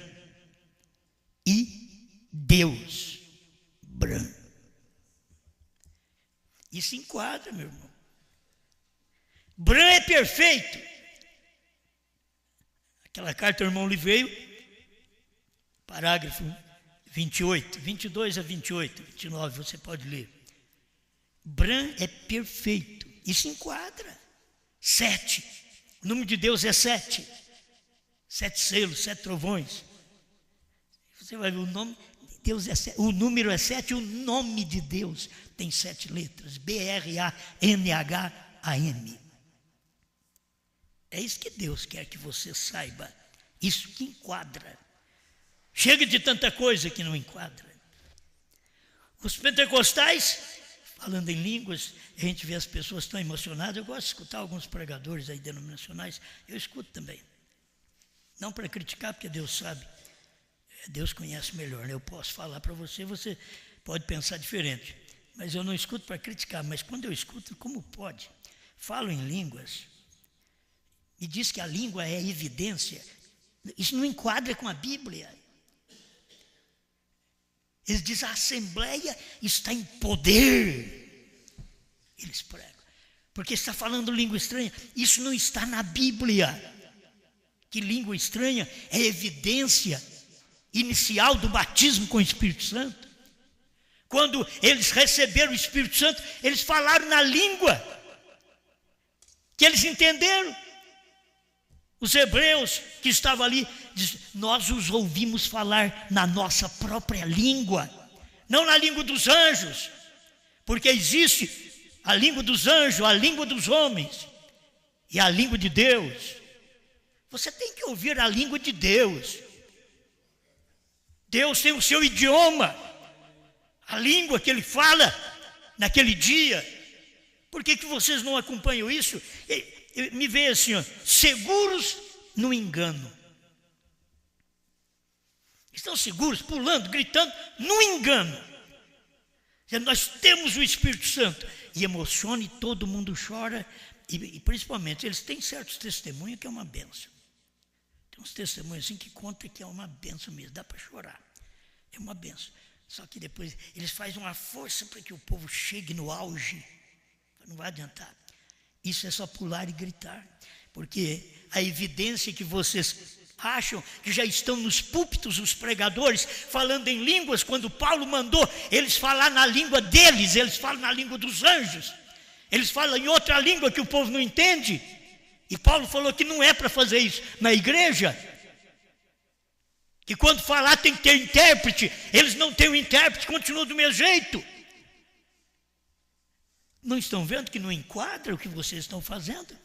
e Deus Branham. Isso enquadra, meu irmão. Branham é perfeito. Aquela carta do irmão Oliveira, parágrafo 28, 22 a 28, 29, você pode ler. Branham é perfeito. Isso enquadra. 7. O número de Deus é 7. 7 selos, 7 trovões. Você vai ver o nome de Deus é 7. O número é 7, o nome de Deus tem 7 letras. BRANHAM. É isso que Deus quer que você saiba. Isso que enquadra. Chega de tanta coisa que não enquadra. Os pentecostais, falando em línguas, a gente vê as pessoas tão emocionadas. Eu gosto de escutar alguns pregadores aí denominacionais. Eu escuto também. Não para criticar, porque Deus sabe. Deus conhece melhor, né? Eu posso falar para você, você pode pensar diferente. Mas eu não escuto para criticar. Mas quando eu escuto, como pode? Falo em línguas e diz que a língua é evidência. Isso não enquadra com a Bíblia. Eles dizem: a Assembleia está em poder. Eles pregam. Porque está falando língua estranha. Isso não está na Bíblia. Que língua estranha é evidência inicial do batismo com o Espírito Santo. Quando eles receberam o Espírito Santo, eles falaram na língua. que eles entenderam. Os hebreus que estavam ali, nós os ouvimos falar na nossa própria língua, não na língua dos anjos, porque existe a língua dos anjos, a língua dos homens e a língua de Deus. Você tem que ouvir a língua de Deus. Deus tem o seu idioma, a língua que Ele fala naquele dia. Por que vocês não acompanham isso? Me veem assim, ó, seguros no engano. Estão seguros, pulando, gritando, no engano. Nós temos o Espírito Santo. E emociona e todo mundo chora. E principalmente, eles têm certos testemunhos que é uma benção. Tem uns testemunhos assim que contam que é uma benção mesmo. Dá para chorar. É uma benção. Só que depois eles fazem uma força para que o povo chegue no auge. Não vai adiantar. Isso é só pular e gritar. Porque a evidência que vocês acham que já estão nos púlpitos os pregadores falando em línguas, quando Paulo mandou eles falar na língua deles, eles falam na língua dos anjos, eles falam em outra língua que o povo não entende, e Paulo falou que não é para fazer isso na igreja, que quando falar tem que ter intérprete, eles não têm o intérprete, continuam do mesmo jeito. Não estão vendo que não enquadra o que vocês estão fazendo?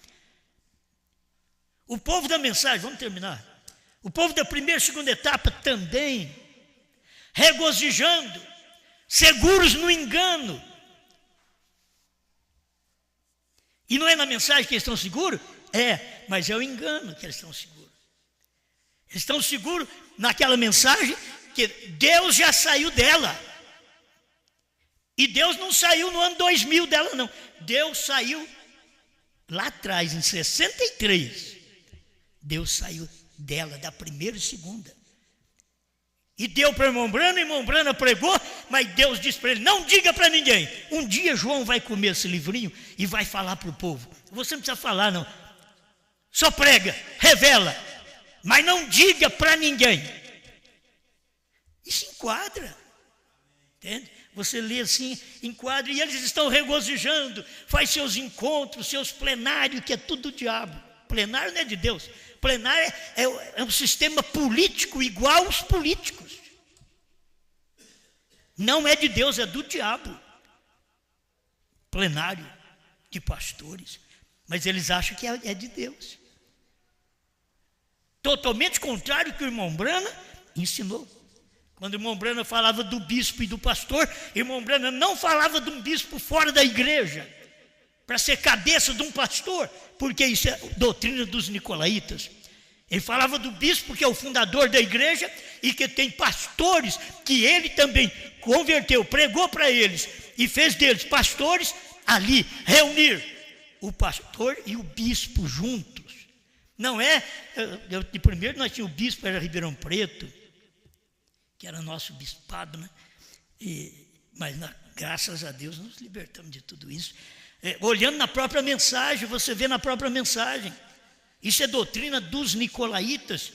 O povo da mensagem, vamos terminar. O povo da primeira e segunda etapa também, regozijando, seguros no engano. E não é na mensagem que eles estão seguros? É, mas é o engano que eles estão seguros. Eles estão seguros naquela mensagem que Deus já saiu dela. E Deus não saiu no ano 2000 dela, não. Deus saiu lá atrás, em 63. Deus saiu dela, da primeira e segunda. E deu para irmão Brana, e irmão Brana pregou, mas Deus disse para ele, não diga para ninguém. Um dia João vai comer esse livrinho e vai falar para o povo. Você não precisa falar, não. Só prega, revela, mas não diga para ninguém. Isso enquadra. Entende? Você lê assim, enquadra, e eles estão regozijando, faz seus encontros, seus plenários, que é tudo do diabo. Plenário não é de Deus. Plenário é um sistema político igual aos políticos. Não é de Deus, é do diabo. Plenário de pastores. Mas eles acham que é de Deus. Totalmente contrário ao que o irmão Brana ensinou. Quando o irmão Brana falava do bispo e do pastor, o irmão Brana não falava de um bispo fora da igreja, para ser cabeça de um pastor, porque isso é doutrina dos nicolaítas. Ele falava do bispo, que é o fundador da igreja, e que tem pastores que ele também converteu, pregou para eles, e fez deles pastores, ali, reunir o pastor e o bispo juntos. Não é, de primeiro nós tínhamos o bispo, era Ribeirão Preto, que era nosso bispado, né? Mas graças a Deus nos libertamos de tudo isso. Olhando na própria mensagem, você vê na própria mensagem. Isso é doutrina dos nicolaítas.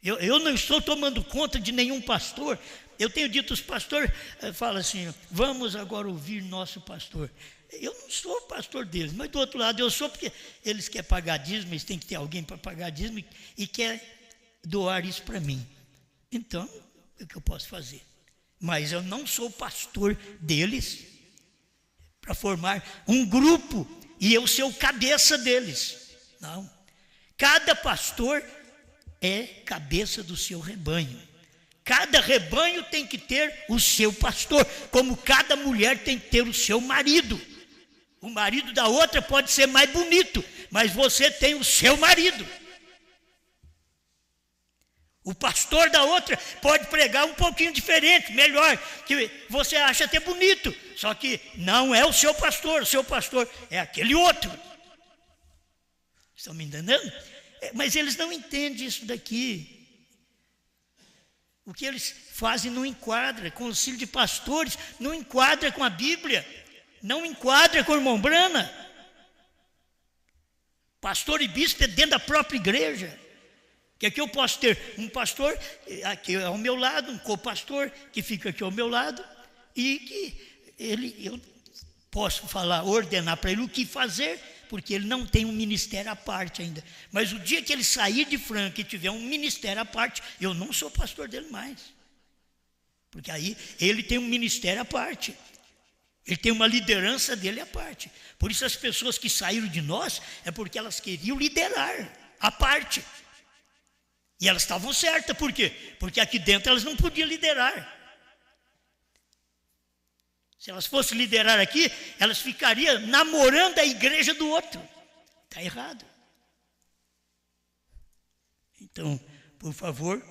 Eu não estou tomando conta de nenhum pastor. Eu tenho dito, os pastores falam assim, vamos agora ouvir nosso pastor. Eu não sou pastor deles, mas do outro lado eu sou, porque eles querem pagar dízimo, eles têm que ter alguém para pagar dízimo e quer doar isso para mim. Então, o que eu posso fazer? Mas eu não sou pastor deles para formar um grupo e eu ser o cabeça deles. Não. Cada pastor é cabeça do seu rebanho. Cada rebanho tem que ter o seu pastor, como cada mulher tem que ter o seu marido. O marido da outra pode ser mais bonito, mas você tem o seu marido. O pastor da outra pode pregar um pouquinho diferente, melhor, que você acha até bonito, só que não é o seu pastor é aquele outro. Estão me entendendo? Mas eles não entendem isso daqui. O que eles fazem não enquadra, concílio de pastores não enquadra com a Bíblia, não enquadra com o irmão Brana. Pastor e bispo é dentro da própria igreja. Que aqui eu posso ter um pastor aqui ao meu lado, um copastor que fica aqui ao meu lado, e que posso falar, ordenar para ele o que fazer, porque ele não tem um ministério à parte ainda. Mas o dia que ele sair de Franca e tiver um ministério à parte, eu não sou pastor dele mais. Porque aí ele tem um ministério à parte. Ele tem uma liderança dele à parte. Por isso as pessoas que saíram de nós é porque elas queriam liderar à parte. E elas estavam certas, por quê? Porque aqui dentro elas não podiam liderar. Se elas fossem liderar aqui, elas ficariam namorando a igreja do outro. Está errado. Então, por favor,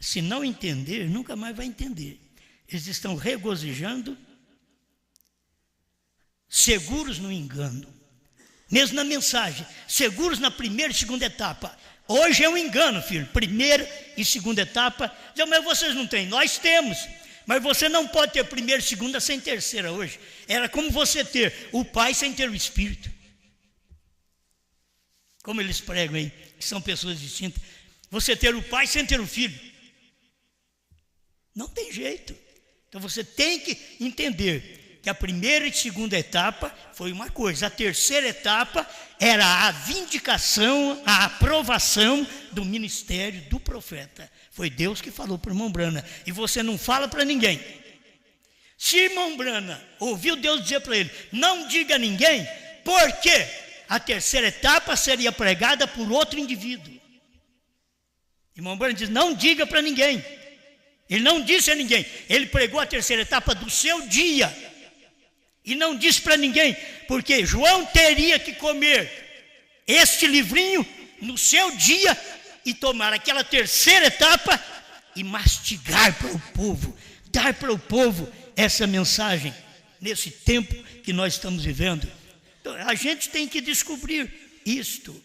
se não entender, nunca mais vai entender. Eles estão regozijando, seguros no engano. Mesmo na mensagem, seguros na primeira e segunda etapa. Hoje é um engano, filho. Primeira e segunda etapa. Mas vocês não têm, nós temos. Mas você não pode ter primeira e segunda sem terceira hoje. Era como você ter o Pai sem ter o Espírito. Como eles pregam aí, que são pessoas distintas. Você ter o Pai sem ter o Filho. Não tem jeito. Então você tem que entender que a primeira e segunda etapa foi uma coisa. A terceira etapa era a vindicação, a aprovação do ministério do profeta. Foi Deus que falou para o irmão Brana. E você não fala para ninguém. Se irmão Brana ouviu Deus dizer para ele, não diga a ninguém, porque a terceira etapa seria pregada por outro indivíduo. Irmão Brana diz, não diga para ninguém. Ele não disse a ninguém. Ele pregou a terceira etapa do seu dia. E não disse para ninguém, porque João teria que comer este livrinho no seu dia e tomar aquela terceira etapa e mastigar para o povo, dar para o povo essa mensagem nesse tempo que nós estamos vivendo. Então, a gente tem que descobrir isto.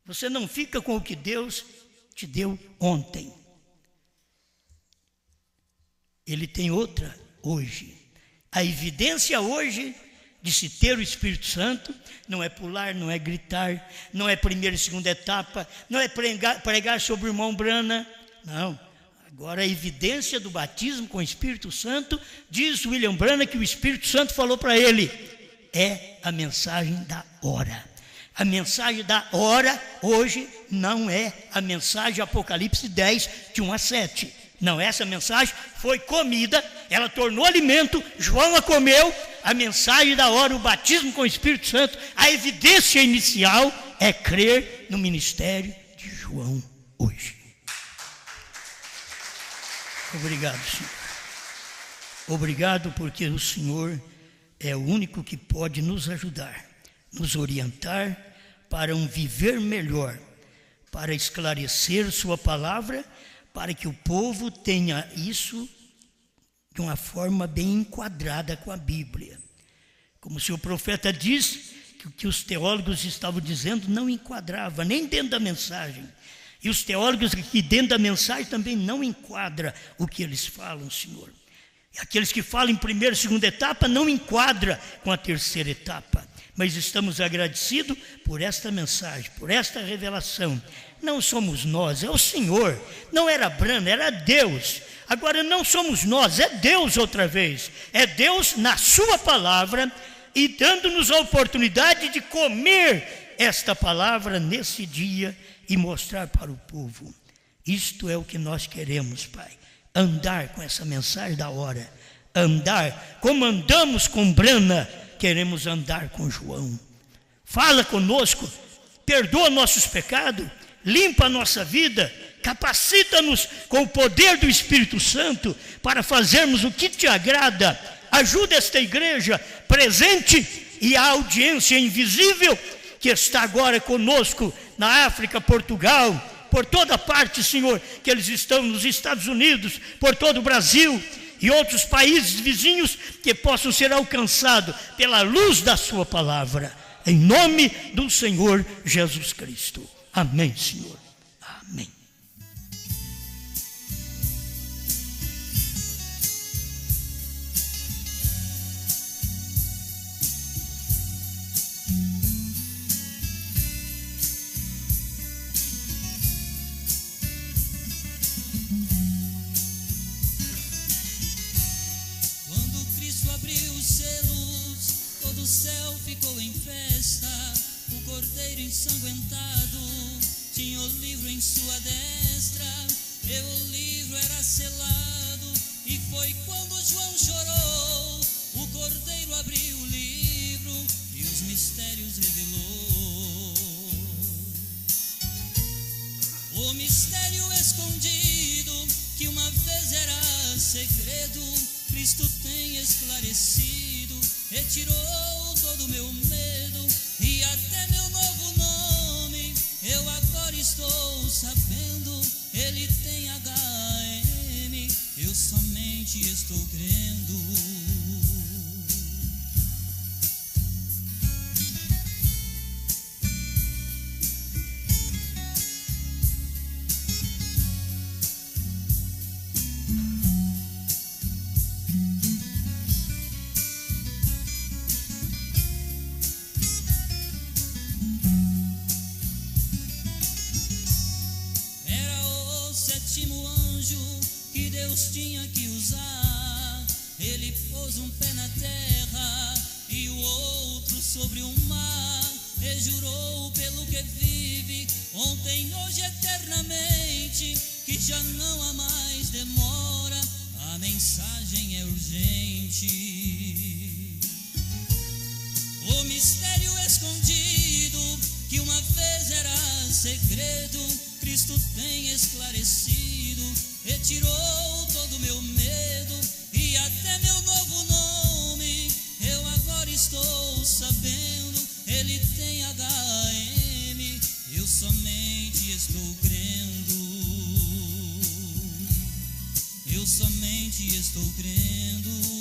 Você não fica com o que Deus te deu ontem. Ele tem outra hoje. A evidência hoje de se ter o Espírito Santo não é pular, não é gritar, não é primeira e segunda etapa, não é pregar sobre o irmão Brana, não. Agora a evidência do batismo com o Espírito Santo, diz William Brana que o Espírito Santo falou para ele, é a mensagem da hora. A mensagem da hora hoje não é a mensagem Apocalipse 10, de 1 a 7. Não, essa mensagem foi comida, ela tornou alimento, João a comeu, a mensagem da hora, o batismo com o Espírito Santo, a evidência inicial é crer no ministério de João hoje. Obrigado, Senhor. Obrigado porque o Senhor é o único que pode nos ajudar, nos orientar para um viver melhor, para esclarecer sua palavra, para que o povo tenha isso de uma forma bem enquadrada com a Bíblia. Como se o profeta diz que o que os teólogos estavam dizendo não enquadrava, nem dentro da mensagem. E os teólogos aqui dentro da mensagem também não enquadram o que eles falam, Senhor. E aqueles que falam em primeira e segunda etapa não enquadram com a terceira etapa. Mas estamos agradecidos por esta mensagem, por esta revelação. Não somos nós, é o Senhor. Não era Brana, era Deus. Agora não somos nós, é Deus outra vez. É Deus na sua palavra e dando-nos a oportunidade de comer esta palavra nesse dia e mostrar para o povo. Isto é o que nós queremos, Pai. Andar com essa mensagem da hora. Andar como andamos com Brana, queremos andar com João. Fala conosco, perdoa nossos pecados, limpa a nossa vida, capacita-nos com o poder do Espírito Santo para fazermos o que te agrada. Ajuda esta igreja presente e a audiência invisível que está agora conosco na África, Portugal, por toda parte, Senhor, que eles estão nos Estados Unidos, por todo o Brasil e outros países vizinhos que possam ser alcançados pela luz da sua palavra, em nome do Senhor Jesus Cristo. Amém, Senhor. Amém. Quando Cristo abriu o céu cordeiro ensanguentado tinha o livro em sua destra, e o livro era selado. E foi quando João chorou, o cordeiro abriu o livro e os mistérios revelou. O mistério escondido, que uma vez era segredo, Cristo tem esclarecido, retirou todo o meu medo e até meu novo nome. Eu agora estou sabendo, ele tem HM, eu somente estou crendo. Que Deus tinha que usar, ele pôs um pé na terra e o outro sobre o mar, e jurou pelo que vive, ontem, hoje, eternamente, que já não há mais demora, a mensagem é urgente. O mistério escondido, que uma vez era segredo, Cristo tem esclarecido, retirou todo o meu medo e até meu novo nome. Eu agora estou sabendo, ele tem HM, eu somente estou crendo. Eu somente estou crendo.